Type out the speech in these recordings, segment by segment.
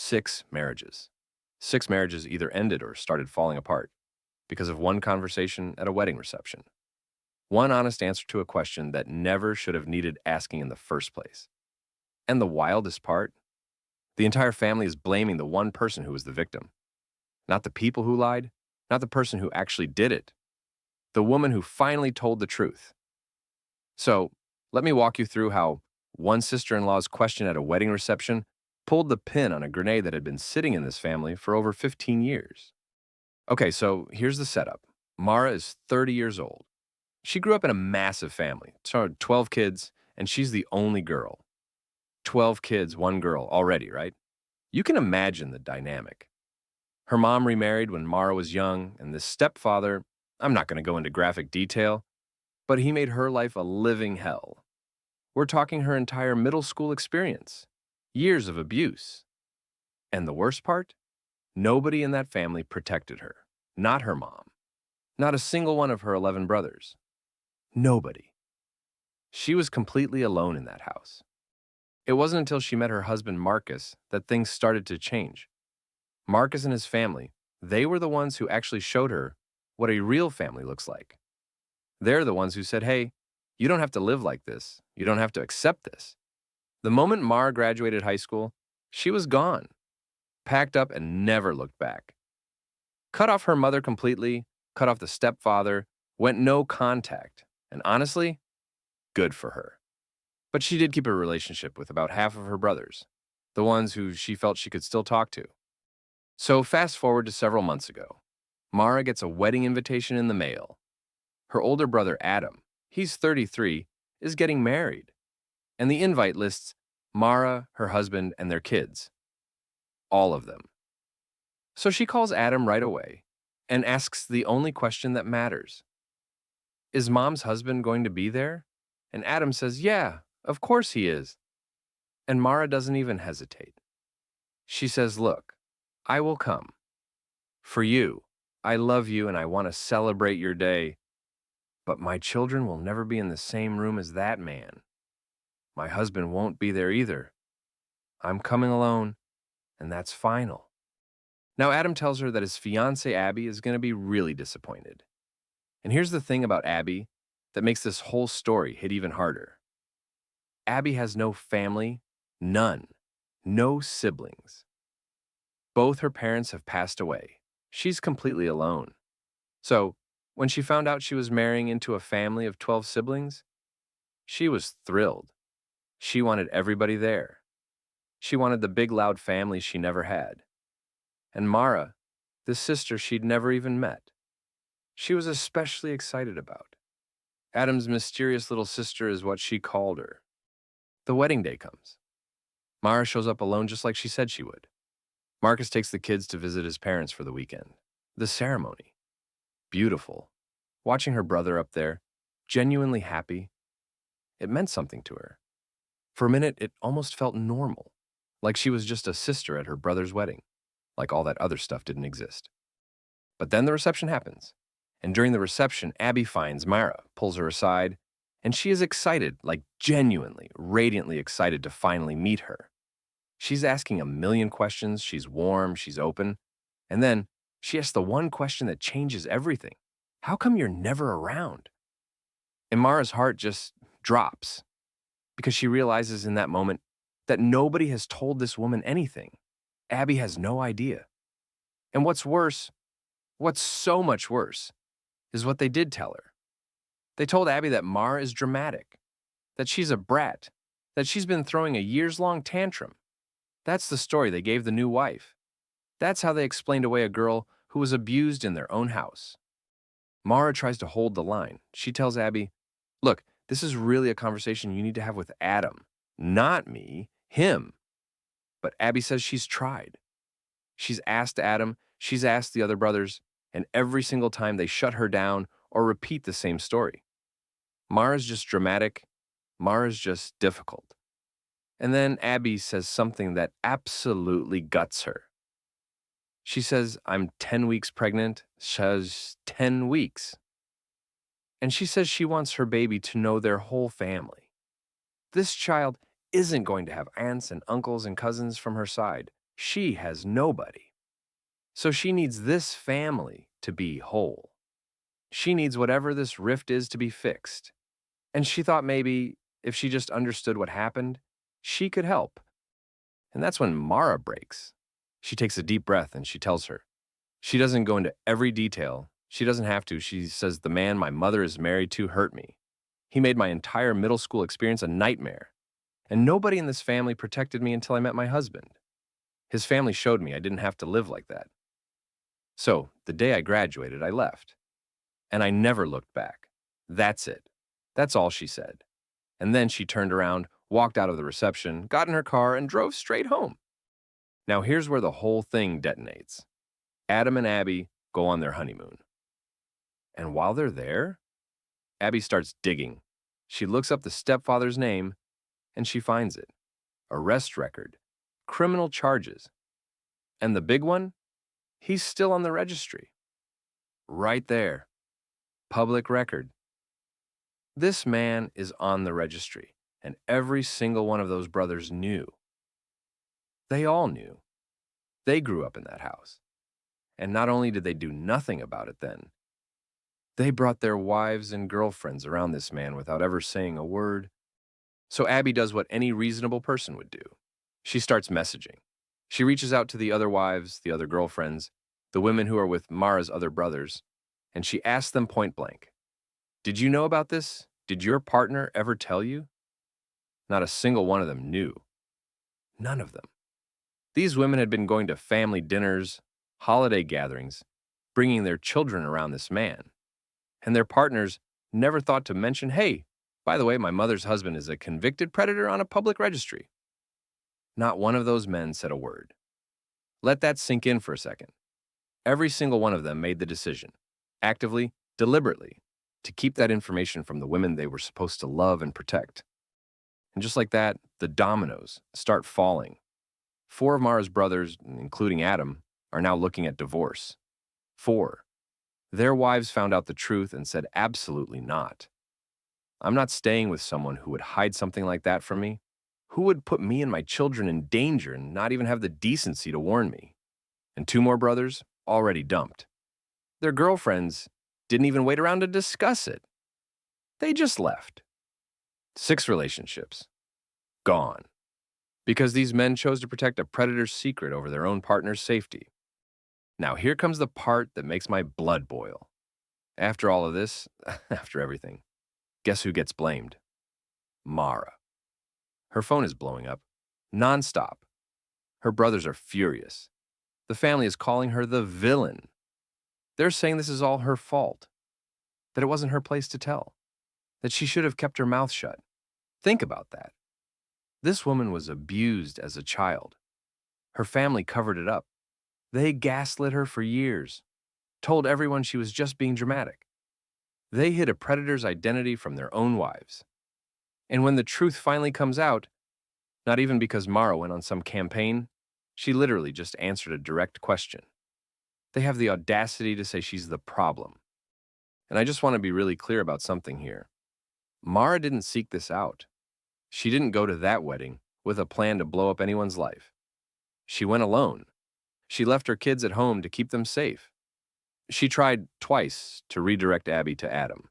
six marriages. Six marriages either ended or started falling apart because of one conversation at a wedding reception. One honest answer to a question that never should have needed asking in the first place. And the wildest part, the entire family is blaming the one person who was the victim. Not the people who lied, not the person who actually did it, the woman who finally told the truth. So, let me walk you through how one sister in law's question at a wedding reception pulled the pin on a grenade that had been sitting in this family for over 15 years. Okay, so here's the setup. Mara is 30 years old. She grew up in a massive family, so 12 kids, and she's the only girl. 12 kids, one girl already, right? You can imagine the dynamic. Her mom remarried when Mara was young, and this stepfather, I'm not going to go into graphic detail, but he made her life a living hell. We're talking her entire middle school experience, years of abuse. And the worst part? Nobody in that family protected her. Not her mom. Not a single one of her 11 brothers. Nobody. She was completely alone in that house. It wasn't until she met her husband Marcus that things started to change. Marcus and his family, they were the ones who actually showed her what a real family looks like. They're the ones who said, hey, you don't have to live like this. You don't have to accept this. The moment Mara graduated high school, she was gone, packed up and never looked back. Cut off her mother completely, cut off the stepfather, went no contact. And honestly, good for her. But she did keep a relationship with about half of her brothers, the ones who she felt she could still talk to. So fast forward to several months ago. Mara gets a wedding invitation in the mail. Her older brother Adam, he's 33, is getting married. And the invite lists Mara, her husband, and their kids. All of them. So she calls Adam right away and asks the only question that matters. Is mom's husband going to be there? And Adam says, yeah, of course he is. And Mara doesn't even hesitate. She says, look, I will come. For you, I love you and I want to celebrate your day. But my children will never be in the same room as that man. My husband won't be there either. I'm coming alone, and that's final. Now, Adam tells her that his fiancée Abby is going to be really disappointed. And here's the thing about Abby that makes this whole story hit even harder. Abby has no family, none, no siblings. Both her parents have passed away. She's completely alone. So, when she found out she was marrying into a family of 12 siblings, she was thrilled. She wanted everybody there. She wanted the big loud family she never had. And Mara, the sister she'd never even met, she was especially excited about. Adam's mysterious little sister is what she called her. The wedding day comes. Mara shows up alone just like she said she would. Marcus takes the kids to visit his parents for the weekend. The ceremony. Beautiful. Watching her brother up there, genuinely happy, it meant something to her. For a minute, it almost felt normal, like she was just a sister at her brother's wedding, like all that other stuff didn't exist. But then the reception happens, and during the reception, Abby finds Mara, pulls her aside, and she is excited, like genuinely, radiantly excited to finally meet her. She's asking a million questions, she's warm, she's open, and then she asks the one question that changes everything. How come you're never around? And Mara's heart just drops because she realizes in that moment that nobody has told this woman anything. Abby has no idea. And what's worse, what's so much worse, is what they did tell her. They told Abby that Mara is dramatic, that she's a brat, that she's been throwing a years-long tantrum. That's the story they gave the new wife. That's how they explained away a girl who was abused in their own house. Mara tries to hold the line. She tells Abby, look, this is really a conversation you need to have with Adam, not me, him. But Abby says she's tried. She's asked Adam, she's asked the other brothers, and every single time they shut her down or repeat the same story. Mara's just dramatic. Mara's just difficult. And then Abby says something that absolutely guts her. She says, I'm 10 weeks pregnant. She says 10 weeks. And she says she wants her baby to know their whole family. This child isn't going to have aunts and uncles and cousins from her side. She has nobody. So she needs this family to be whole. She needs whatever this rift is to be fixed. And she thought maybe if she just understood what happened, she could help. And that's when Mara breaks. She takes a deep breath and she tells her. She doesn't go into every detail. She doesn't have to. She says, the man my mother is married to hurt me. He made my entire middle school experience a nightmare. And nobody in this family protected me until I met my husband. His family showed me I didn't have to live like that. So, the day I graduated, I left. And I never looked back. That's it. That's all she said. And then she turned around, walked out of the reception, got in her car, and drove straight home. Now here's where the whole thing detonates. Adam and Abby go on their honeymoon. And while they're there, Abby starts digging. She looks up the stepfather's name, and she finds it. Arrest record, criminal charges. And the big one? He's still on the registry. Right there. Public record. This man is on the registry, and every single one of those brothers knew. They all knew. They grew up in that house. And not only did they do nothing about it then, they brought their wives and girlfriends around this man without ever saying a word. So Abby does what any reasonable person would do. She starts messaging. She reaches out to the other wives, the other girlfriends, the women who are with Mara's other brothers, and she asks them point blank, did you know about this? Did your partner ever tell you? Not a single one of them knew. None of them. These women had been going to family dinners, holiday gatherings, bringing their children around this man. And their partners never thought to mention, hey, by the way, my mother's husband is a convicted predator on a public registry. Not one of those men said a word. Let that sink in for a second. Every single one of them made the decision, actively, deliberately, to keep that information from the women they were supposed to love and protect. And just like that, the dominoes start falling. 4 of Mara's brothers, including Adam, are now looking at divorce. 4. Their wives found out the truth and said absolutely not. I'm not staying with someone who would hide something like that from me. Who would put me and my children in danger and not even have the decency to warn me? And 2 more brothers already dumped. Their girlfriends didn't even wait around to discuss it. They just left. 6 relationships. Gone. Because these men chose to protect a predator's secret over their own partner's safety. Now here comes the part that makes my blood boil. After all of this, after everything, guess who gets blamed? Mara. Her phone is blowing up, nonstop. Her brothers are furious. The family is calling her the villain. They're saying this is all her fault, that it wasn't her place to tell, that she should have kept her mouth shut. Think about that. This woman was abused as a child. Her family covered it up. They gaslit her for years, told everyone she was just being dramatic. They hid a predator's identity from their own wives. And when the truth finally comes out, not even because Mara went on some campaign, she literally just answered a direct question. They have the audacity to say she's the problem. And I just want to be really clear about something here. Mara didn't seek this out. She didn't go to that wedding with a plan to blow up anyone's life. She went alone. She left her kids at home to keep them safe. She tried twice to redirect Abby to Adam.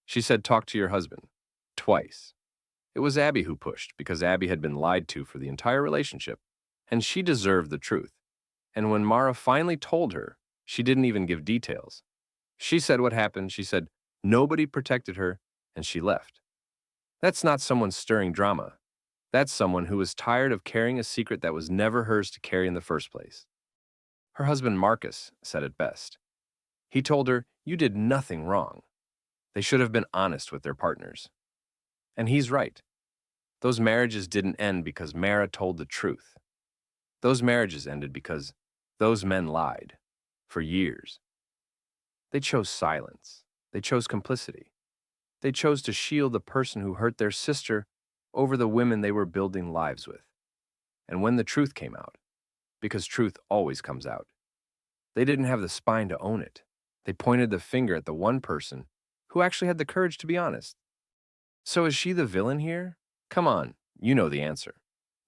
She said, talk to your husband. Twice. It was Abby who pushed because Abby had been lied to for the entire relationship, and she deserved the truth. And when Mara finally told her, she didn't even give details. She said what happened. She said nobody protected her, and she left. That's not someone stirring drama. That's someone who was tired of carrying a secret that was never hers to carry in the first place. Her husband Marcus said it best. He told her, you did nothing wrong. They should have been honest with their partners. And he's right. Those marriages didn't end because Mara told the truth. Those marriages ended because those men lied for years. They chose silence. They chose complicity. They chose to shield the person who hurt their sister over the women they were building lives with. And when the truth came out, because truth always comes out, they didn't have the spine to own it. They pointed the finger at the one person who actually had the courage to be honest. So is she the villain here? Come on, you know the answer.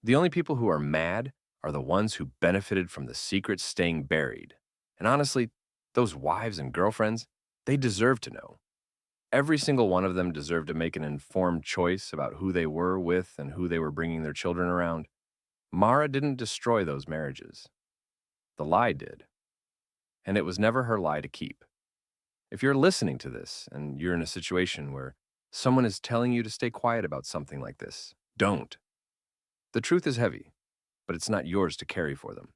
The only people who are mad are the ones who benefited from the secret staying buried. And honestly, those wives and girlfriends, they deserve to know. Every single one of them deserved to make an informed choice about who they were with and who they were bringing their children around. Mara didn't destroy those marriages. The lie did. And it was never her lie to keep. If you're listening to this and you're in a situation where someone is telling you to stay quiet about something like this, don't. The truth is heavy, but it's not yours to carry for them.